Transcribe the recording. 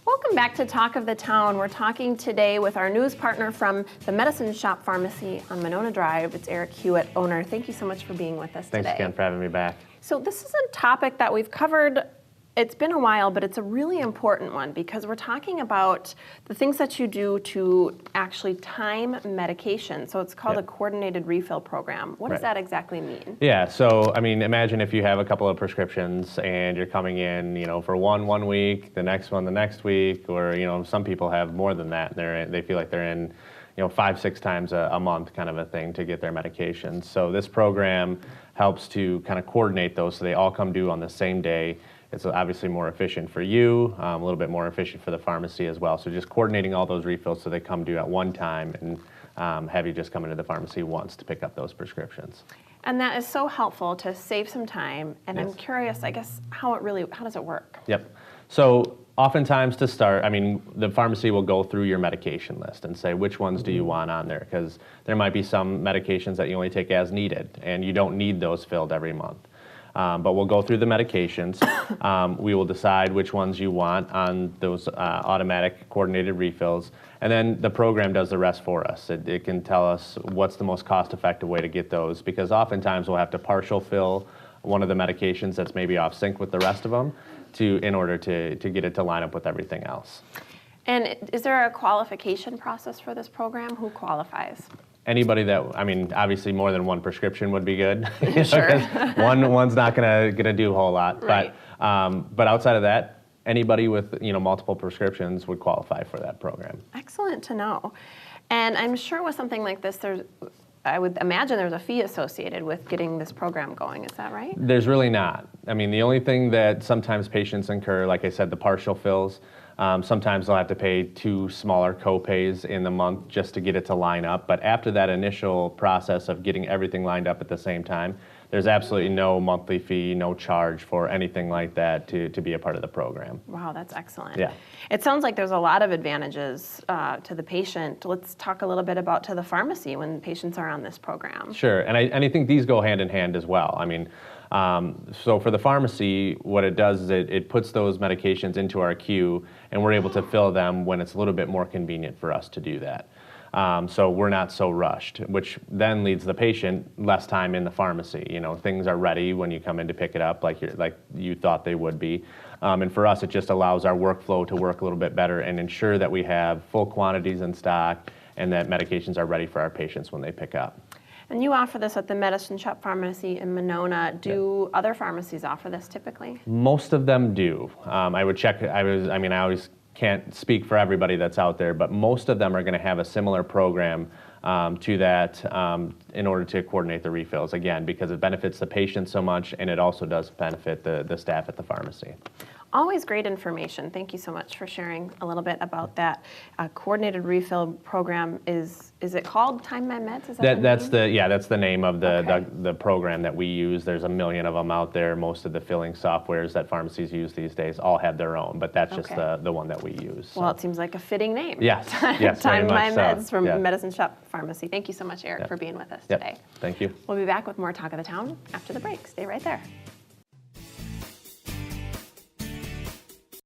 Welcome back to Talk of the Town. We're talking today with our news partner from the Medicine Shop Pharmacy on Monona Drive. It's Eric Hewitt, owner. Thank you so much for being with us today. Thanks again for having me back. So this is a topic that we've covered. It's been a while, but it's a really important one because we're talking about the things that you do to actually time medication. So it's called a coordinated refill program. What does that exactly mean? Yeah, so I mean, imagine if you have a couple of prescriptions and you're coming in, for one week, the next one the next week, or some people have more than that. They feel like they're in 5-6 times a month kind of a thing to get their medications. So this program helps to kind of coordinate those so they all come due on the same day. It's obviously more efficient for you, a little bit more efficient for the pharmacy as well. So just coordinating all those refills so they come due at one time and have you just come into the pharmacy once to pick up those prescriptions. And that is so helpful to save some time. And I'm curious, I guess, how does it work? Yep. So oftentimes to start, the pharmacy will go through your medication list and say, which ones do you want on there? Because there might be some medications that you only take as needed, and you don't need those filled every month. But we'll go through the medications. We will decide which ones you want on those automatic coordinated refills. And then the program does the rest for us. It can tell us what's the most cost-effective way to get those, because oftentimes we'll have to partial fill one of the medications that's maybe off sync with the rest of them in order to get it to line up with everything else. And is there a qualification process for this program? Who qualifies? Anybody that, obviously more than one prescription would be good. Sure. One's not gonna do a whole lot. Right. But outside of that, anybody with multiple prescriptions would qualify for that program. Excellent to know. And I'm sure with something like this, I would imagine there's a fee associated with getting this program going. Is that right? There's really not. The only thing that sometimes patients incur, like I said, the partial fills. Sometimes they'll have to pay 2 smaller co-pays in the month just to get it to line up. But after that initial process of getting everything lined up at the same time, there's absolutely no monthly fee, no charge for anything like that to be a part of the program. Wow, that's excellent. Yeah. It sounds like there's a lot of advantages to the patient. Let's talk a little bit about to the pharmacy when patients are on this program. Sure, and I think these go hand in hand as well. So for the pharmacy, what it does is it puts those medications into our queue, and we're able to fill them when it's a little bit more convenient for us to do that. So we're not so rushed, which then leads the patient less time in the pharmacy. Things are ready when you come in to pick it up like you thought they would be. And for us, it just allows our workflow to work a little bit better and ensure that we have full quantities in stock and that medications are ready for our patients when they pick up. And you offer this at the Medicine Shop Pharmacy in Monona. Do other pharmacies offer this typically? Most of them do. I would check. I always can't speak for everybody that's out there, but most of them are going to have a similar program to that in order to coordinate the refills, again, because it benefits the patient so much, and it also does benefit the staff at the pharmacy. Always great information. Thank you so much for sharing a little bit about that. Coordinated refill program is it called Time My Meds? Is that that's the name of the program that we use. There's a million of them out there. Most of the filling softwares that pharmacies use these days all have their own, but that's just the one that we use. So. Well, it seems like a fitting name. Yes. Time My Meds from Medicine Shop Pharmacy. Thank you so much, Eric, for being with us today. Thank you. We'll be back with more Talk of the Town after the break. Stay right there.